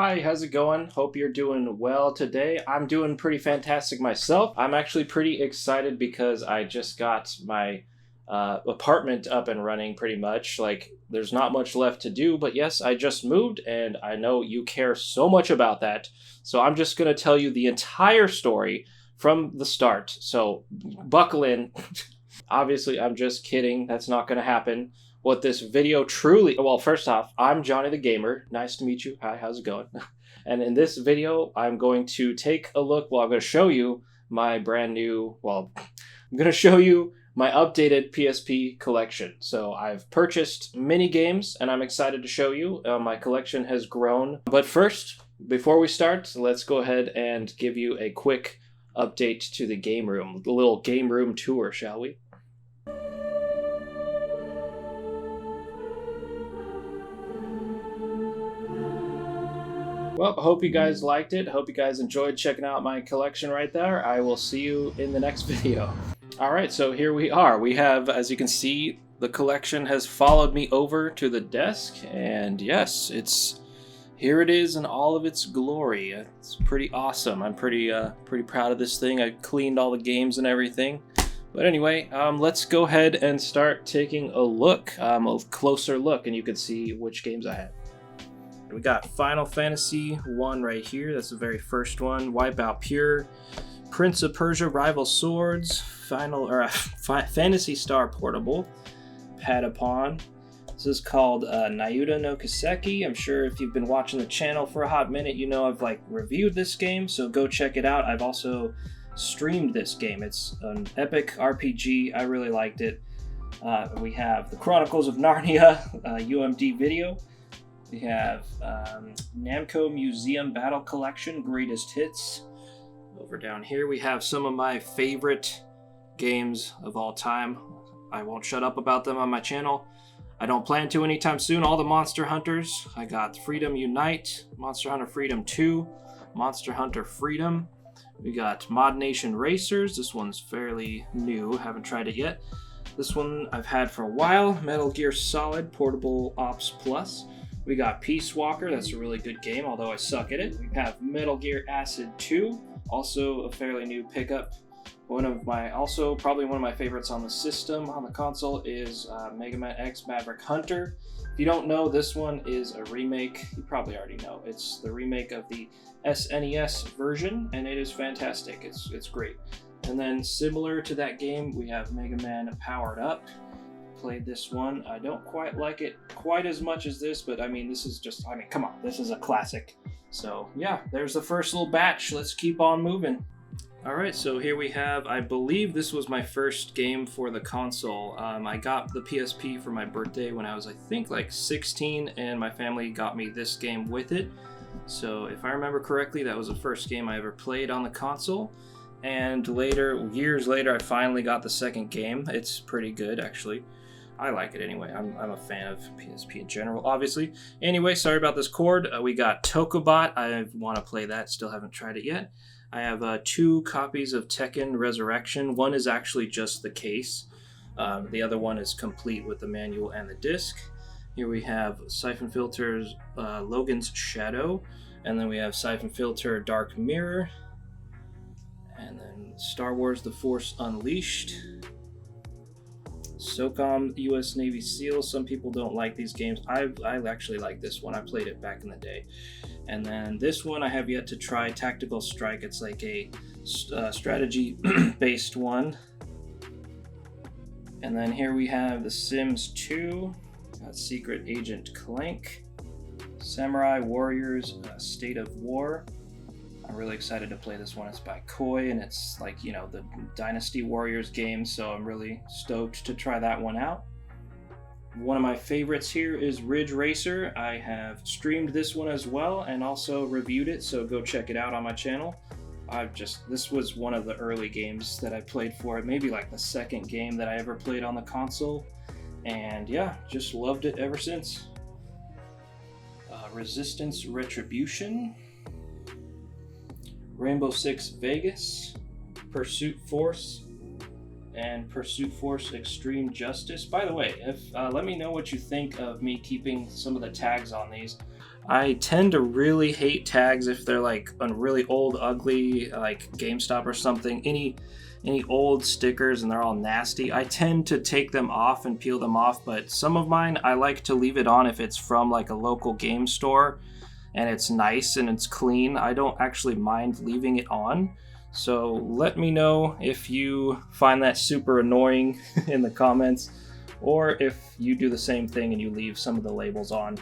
Hi, how's it going? Hope you're doing well today. I'm doing pretty fantastic myself. I'm actually pretty excited because I just got my apartment up and running pretty much. Like, there's not much left to do, but yes, I just moved and I know you care so much about that. So I'm just going to tell you the entire story from the start. So buckle in. Obviously, I'm just kidding. That's not going to happen. What this video truly... Well, first off, I'm Johnny the Gamer. Nice to meet you. Hi, how's it going? And in this video, I'm going to take a look... Well, I'm going to show you my brand new... Well, I'm going to show you my updated PSP collection. So I've purchased many games, and I'm excited to show you. My collection has grown. But first, before we start, let's go ahead and give you a quick update to the game room. A little game room tour, shall we? Well, hope you guys liked it. Hope you guys enjoyed checking out my collection right there. I will see you in the next video. Alright, so here we are. We have, as you can see, the collection has followed me over to the desk. And yes, here it is in all of its glory. It's pretty awesome. I'm pretty proud of this thing. I cleaned all the games and everything. But anyway, let's go ahead and start taking a look, a closer look, and you can see which games I have. We got Final Fantasy 1 right here. That's the very first one. Wipeout Pure, Prince of Persia: Rival Swords, Phantasy Star Portable, Patapon. This is called Nayuta no Kiseki. I'm sure if you've been watching the channel for a hot minute, you know I've reviewed this game, so go check it out. I've also streamed this game. It's an epic RPG. I really liked it. We have the Chronicles of Narnia UMD video. We have Namco Museum Battle Collection, Greatest Hits. Over down here we have some of my favorite games of all time. I won't shut up about them on my channel. I don't plan to anytime soon. All the Monster Hunters. I got Freedom Unite, Monster Hunter Freedom 2, Monster Hunter Freedom. We got Mod Nation Racers. This one's fairly new. Haven't tried it yet. This one I've had for a while. Metal Gear Solid Portable Ops Plus. We got Peace Walker, that's a really good game, although I suck at it. We have Metal Gear Acid 2, also a fairly new pickup. Probably one of my favorites on the system, on the console, is Mega Man X Maverick Hunter. If you don't know, this one is a remake. You probably already know. It's the remake of the SNES version, and it is fantastic. It's great. And then similar to that game, we have Mega Man Powered Up. Played this one. I don't quite like it quite as much as this, but this is just, come on, this is a classic. So yeah, there's the first little batch. Let's keep on moving. Alright, so here we have, I believe this was my first game for the console. I got the PSP for my birthday when I was, I think, 16, and my family got me this game with it. So if I remember correctly, that was the first game I ever played on the console. And later, years later, I finally got the second game. It's pretty good, actually. I like it anyway. I'm a fan of PSP in general, obviously. Anyway, sorry about this cord. We got Tokobot. I want to play that. Still haven't tried it yet. I have 2 copies of Tekken Resurrection. One is actually just the case. The other one is complete with the manual and the disc. Here we have Siphon Filter's Logan's Shadow. And then we have Siphon Filter Dark Mirror. And then Star Wars The Force Unleashed. SOCOM US Navy SEAL. Some people don't like these games. I actually like this one. I played it back in the day. And then this one I have yet to try, Tactical Strike. It's like a strategy based one. And then here we have The Sims 2, got Secret Agent Clank, Samurai Warriors State of War. I'm really excited to play this one. It's by Koei, and it's the Dynasty Warriors game, so I'm really stoked to try that one out. One of my favorites here is Ridge Racer. I have streamed this one as well and also reviewed it, so go check it out on my channel. This was one of the early games that I played for it, maybe the second game that I ever played on the console, and yeah, just loved it ever since. Resistance Retribution, Rainbow Six Vegas, Pursuit Force, and Pursuit Force Extreme Justice. By the way, let me know what you think of me keeping some of the tags on these. I tend to really hate tags if they're like a really old, ugly, like GameStop or something. Any old stickers and they're all nasty, I tend to take them off and peel them off, but some of mine I like to leave it on if it's from like a local game store and it's nice and it's clean. I don't actually mind leaving it on. So let me know if you find that super annoying in the comments, or if you do the same thing and you leave some of the labels on.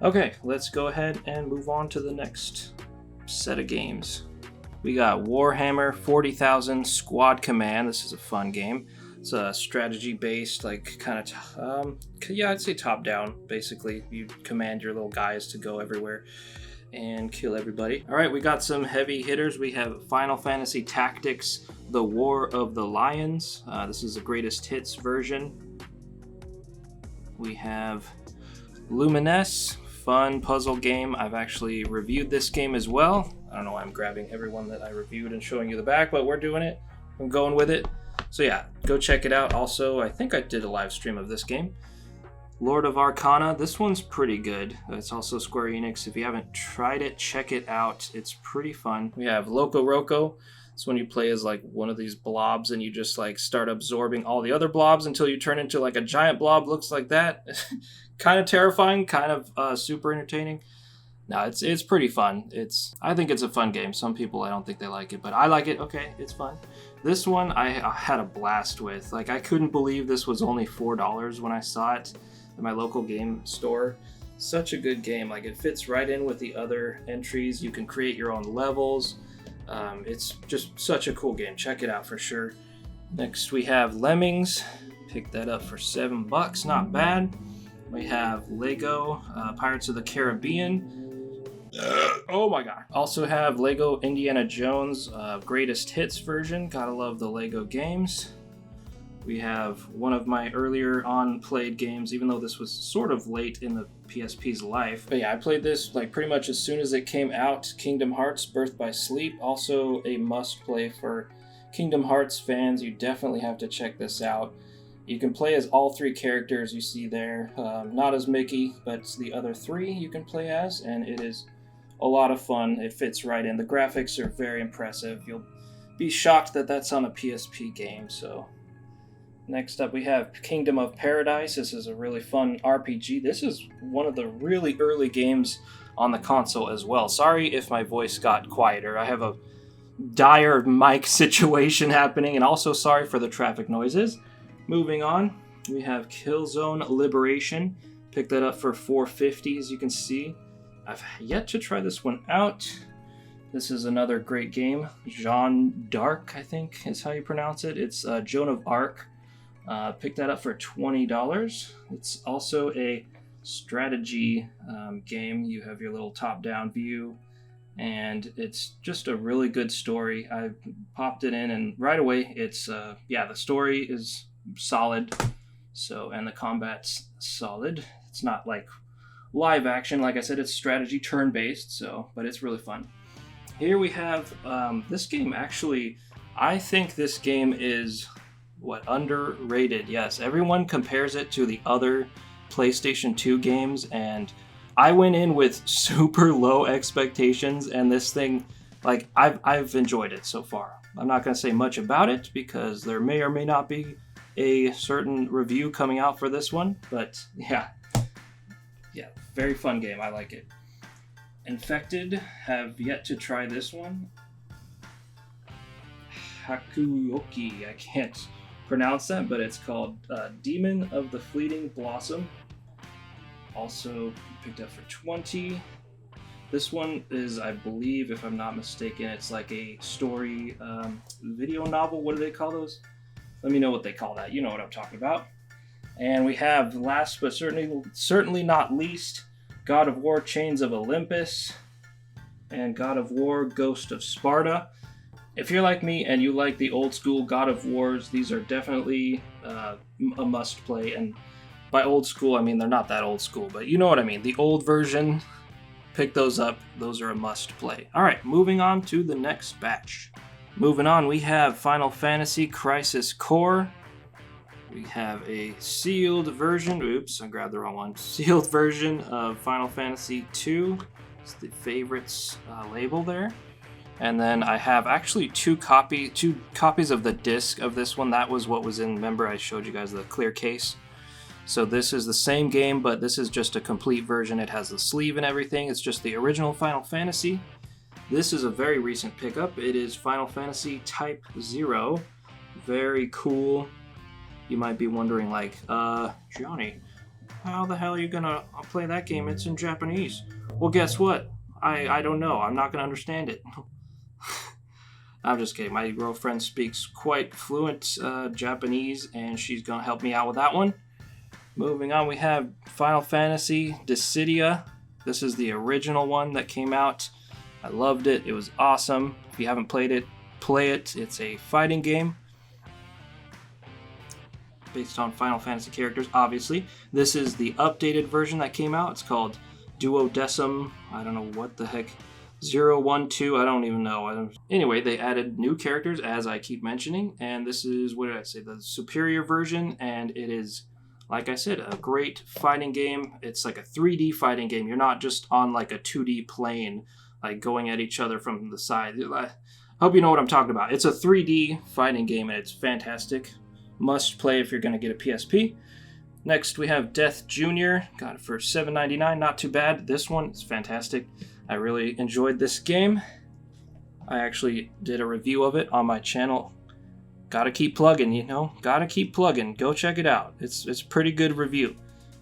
Okay, let's go ahead and move on to the next set of games. We got Warhammer 40,000 Squad Command. This is a fun game. It's a strategy-based, like kind of, yeah, I'd say top-down. Basically, you command your little guys to go everywhere and kill everybody. All right, we got some heavy hitters. We have Final Fantasy Tactics: The War of the Lions. This is the greatest hits version. We have Lumines, fun puzzle game. I've actually reviewed this game as well. I don't know why I'm grabbing everyone that I reviewed and showing you the back, but we're doing it. I'm going with it. So yeah, go check it out. Also, I think I did a live stream of this game. Lord of Arcana. This one's pretty good. It's also Square Enix. If you haven't tried it, check it out. It's pretty fun. We have Loco Roco. It's when you play as like one of these blobs and you just like start absorbing all the other blobs until you turn into like a giant blob. Looks like that. Kind of terrifying, kind of super entertaining. No, it's pretty fun. I think it's a fun game. Some people, I don't think they like it, but I like it. Okay, it's fun. This one I had a blast with. Like, I couldn't believe this was only $4 when I saw it at my local game store. Such a good game. Like, it fits right in with the other entries. You can create your own levels. It's just such a cool game. Check it out for sure. Next we have Lemmings. Picked that up for $7. Not bad. We have Lego Pirates of the Caribbean. Oh my god. Also have Lego Indiana Jones Greatest Hits version. Gotta love the Lego games. We have one of my earlier on-played games, even though this was sort of late in the PSP's life. But yeah, I played this like pretty much as soon as it came out. Kingdom Hearts Birth by Sleep. Also a must-play for Kingdom Hearts fans. You definitely have to check this out. You can play as all three characters you see there. Not as Mickey, but the other three you can play as, and it is a lot of fun. It fits right in. The graphics are very impressive. You'll be shocked that that's on a PSP game. So next up we have Kingdom of Paradise. This is a really fun RPG. This is one of the really early games on the console as well. Sorry if my voice got quieter. I have a dire mic situation happening, and also sorry for the traffic noises. Moving on, we have Killzone Liberation. Picked that up for $4.50, as you can see. I've yet to try this one out. This is another great game. Jeanne d'Arc, I think is how you pronounce it. It's Joan of Arc. Picked that up for $20. It's also a strategy game. You have your little top-down view, and it's just a really good story. I popped it in, and right away, it's yeah, the story is solid. So, and the combat's solid. It's not like live action, like I said, it's strategy turn-based, so, but it's really fun. Here we have this game. Actually, I think this game is underrated. Yes, everyone compares it to the other PlayStation 2 games, and I went in with super low expectations, and this thing, like, I've enjoyed it so far. I'm not going to say much about it because there may or may not be a certain review coming out for this one, but yeah, very fun game. I like it. Infected, have yet to try this one. Hakuoki, I can't pronounce that, but it's called Demon of the Fleeting Blossom. Also picked up for $20. This one is, I believe, if I'm not mistaken, it's like a story video novel. What do they call those? Let me know what they call that. You know what I'm talking about. And we have, last but certainly not least, God of War Chains of Olympus and God of War Ghost of Sparta. If you're like me and you like the old school God of Wars, these are definitely a must play. And by old school, I mean they're not that old school, but you know what I mean. The old version, pick those up. Those are a must play. All right, moving on to the next batch. Moving on, we have Final Fantasy Crisis Core. we have a sealed version. Oops, I grabbed the wrong one. Sealed version of Final Fantasy II. It's the favorites label there. And then I have actually two copies of the disc of this one. That was what was in, remember I showed you guys the clear case. So this is the same game, but this is just a complete version. It has the sleeve and everything. It's just the original Final Fantasy. This is a very recent pickup. It is Final Fantasy Type 0. Very cool. You might be wondering, like, Johnny, how the hell are you gonna play that game? It's in Japanese. Well, guess what? I don't know. I'm not gonna understand it. I'm just kidding. My girlfriend speaks quite fluent Japanese, and she's gonna help me out with that one. Moving on, we have Final Fantasy Dissidia. This is the original one that came out. I loved it. It was awesome. If you haven't played it, play it. It's a fighting game based on Final Fantasy characters, obviously. This is the updated version that came out. It's called Duodecim. I don't know what the heck. 012. I don't even know. Anyway, they added new characters, as I keep mentioning, and this is, what did I say, the superior version, and it is, like I said, a great fighting game. It's like a 3D fighting game. You're not just on like a 2D plane, like going at each other from the side. I hope you know what I'm talking about. It's a 3D fighting game, and it's fantastic. Must play if you're going to get a PSP. Next, we have Death Jr. Got it for $7.99. Not too bad. This one is fantastic. I really enjoyed this game. I actually did a review of it on my channel. Gotta keep plugging, you know? Gotta keep plugging. Go check it out. It's a pretty good review.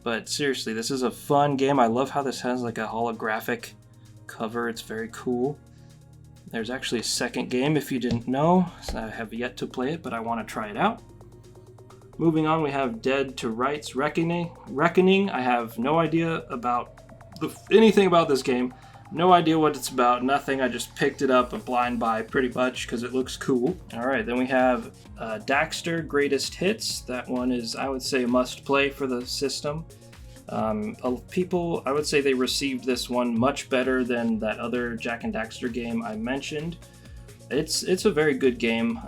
But seriously, this is a fun game. I love how this has like a holographic cover. It's very cool. There's actually a second game if you didn't know. I have yet to play it, but I want to try it out. Moving on, we have Dead to Rights Reckoning. I have no idea about anything about this game. No idea what it's about, nothing. I just picked it up a blind buy pretty much because it looks cool. Alright, then we have Daxter Greatest Hits. That one is, I would say, a must play for the system. People, I would say they received this one much better than that other Jak and Daxter game I mentioned. It's a very good game.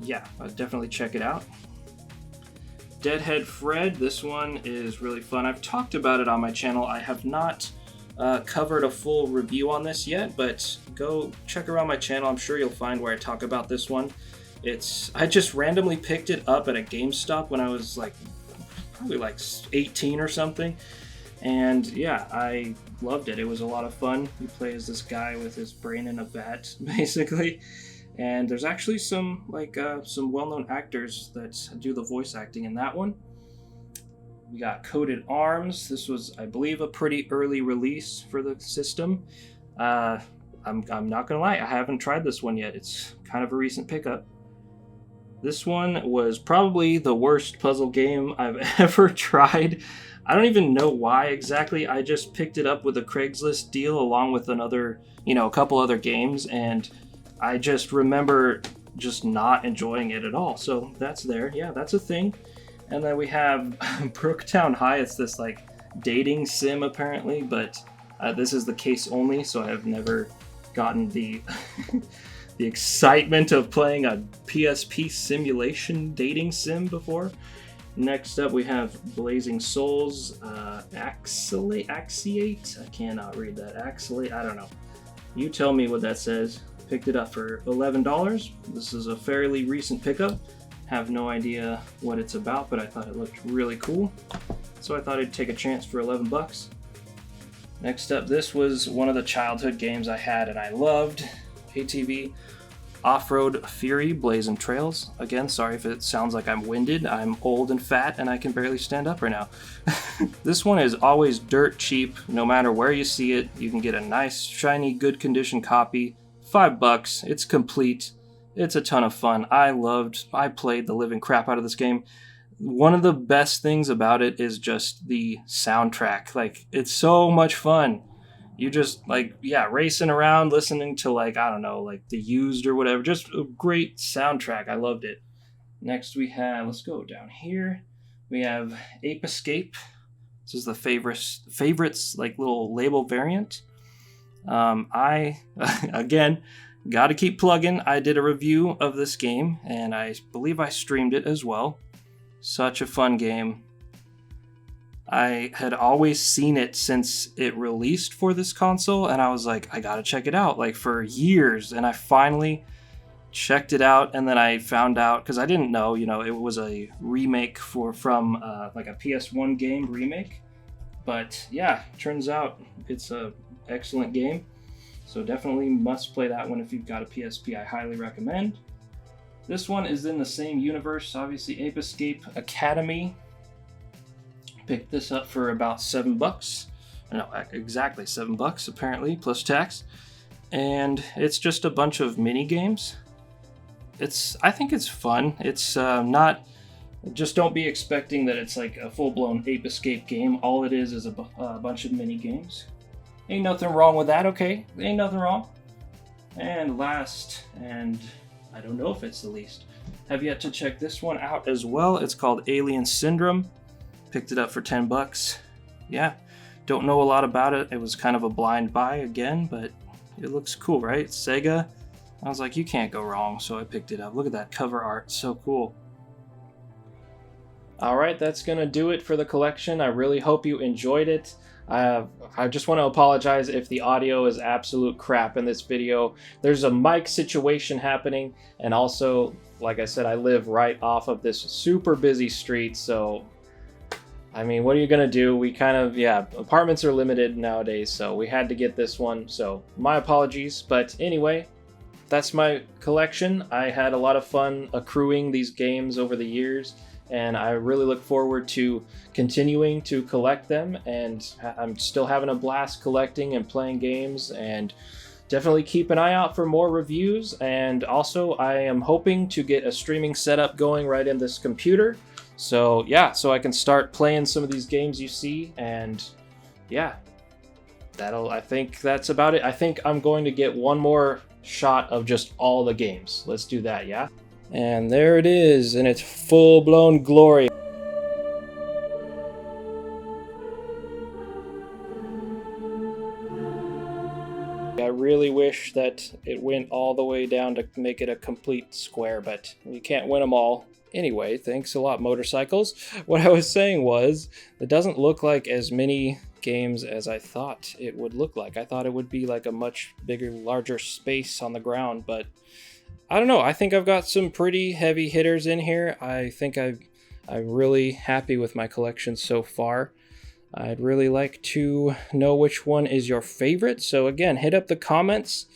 Yeah, I'll definitely check it out. Deadhead Fred, this one is really fun. I've talked about it on my channel. I have not covered a full review on this yet, but go check around my channel. I'm sure you'll find where I talk about this one. I just randomly picked it up at a GameStop when I was probably 18 or something, and yeah, I loved it. It was a lot of fun. You play as this guy with his brain in a vat, basically, and there's actually some well-known actors that do the voice acting in that one. We got Coded Arms. This was, I believe, a pretty early release for the system. I'm not gonna lie, I haven't tried this one yet. It's kind of a recent pickup. This one was probably the worst puzzle game I've ever tried. I don't even know why exactly. I just picked it up with a Craigslist deal along with a couple other games, and I just remember just not enjoying it at all. So that's there. Yeah, that's a thing. And then we have Brooktown High. It's this dating sim apparently, but this is the case only, so I have never gotten the the excitement of playing a PSP simulation dating sim before. Next up we have Blazing Souls Axiate. I cannot read that. Axiate, I don't know. You tell me what that says. Picked it up for $11. This is a fairly recent pickup. Have no idea what it's about, but I thought it looked really cool, so I thought I'd take a chance for 11 bucks. Next up, this was one of the childhood games I had and I loved. ATV Off-Road Fury Blazing Trails. Again, sorry if it sounds like I'm winded. I'm old and fat and I can barely stand up right now. This one is always dirt cheap. No matter where you see it, you can get a nice, shiny, good condition copy. $5. It's complete. It's a ton of fun. I played the living crap out of this game. One of the best things about it is just the soundtrack. It's so much fun. You just, racing around, listening to, The Used or whatever. Just a great soundtrack. I loved it. Next we have, let's go down here. We have Ape Escape. This is the favorites little label variant. I, again, gotta keep plugging. I did a review of this game, and I believe I streamed it as well. Such a fun game. I had always seen it since it released for this console, and I was like, I gotta check it out, like for years. And I finally checked it out, and then I found out, because I didn't know, it was a remake from like a PS1 game remake. But yeah, turns out it's a excellent game. So definitely must play that one if you've got a PSP. I highly recommend. This one is in the same universe, obviously, Ape Escape Academy. Picked this up for about $7. No, exactly $7 apparently, plus tax. And it's just a bunch of mini games. I think it's fun. It's not. Just don't be expecting that it's like a full-blown Ape Escape game. All it is a bunch of mini games. Ain't nothing wrong with that, okay? Ain't nothing wrong. And last, and I don't know if it's the least, have yet to check this one out as well. It's called Alien Syndrome. Picked it up for $10. Yeah, don't know a lot about it. It was kind of a blind buy again, but it looks cool, right? Sega. I was like, you can't go wrong, so I picked it up. Look at that cover art, so cool. Alright, that's going to do it for the collection. I really hope you enjoyed it. I just want to apologize if the audio is absolute crap in this video. There's a mic situation happening, and also, like I said, I live right off of this super busy street, so I mean, what are you gonna do? We kind of, apartments are limited nowadays, so we had to get this one, so my apologies. But anyway, that's my collection. I had a lot of fun accruing these games over the years, and I really look forward to continuing to collect them, and I'm still having a blast collecting and playing games, and definitely keep an eye out for more reviews. And also, I am hoping to get a streaming setup going right in this computer. So yeah, so I can start playing some of these games you see, and yeah, I think that's about it. I think I'm going to get one more shot of just all the games. Let's do that, yeah? And there it is in its full-blown glory. I really wish that it went all the way down to make it a complete square, but you can't win them all. Anyway, thanks a lot, Motorcycles. What I was saying was, it doesn't look like as many games as I thought it would look like. I thought it would be like a much bigger, larger space on the ground, but I don't know. I think I've got some pretty heavy hitters in here. I think I'm really happy with my collection so far. I'd really like to know which one is your favorite. So again, hit up the comments.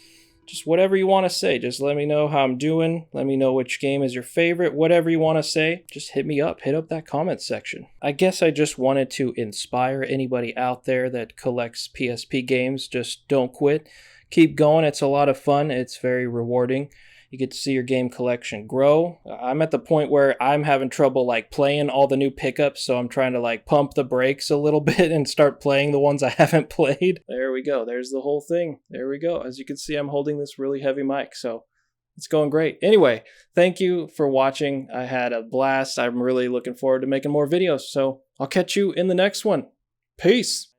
Just whatever you want to say. Just let me know how I'm doing. Let me know which game is your favorite. Whatever you want to say, just hit me up. Hit up that comment section. I guess I just wanted to inspire anybody out there that collects PSP games. Just don't quit. Keep going. It's a lot of fun. It's very rewarding. You get to see your game collection grow. I'm at the point where I'm having trouble like playing all the new pickups, so I'm trying to like pump the brakes a little bit and start playing the ones I haven't played. There we go. There's the whole thing. There we go. As you can see, I'm holding this really heavy mic, so it's going great. Anyway, thank you for watching. I had a blast. I'm really looking forward to making more videos, so I'll catch you in the next one. Peace.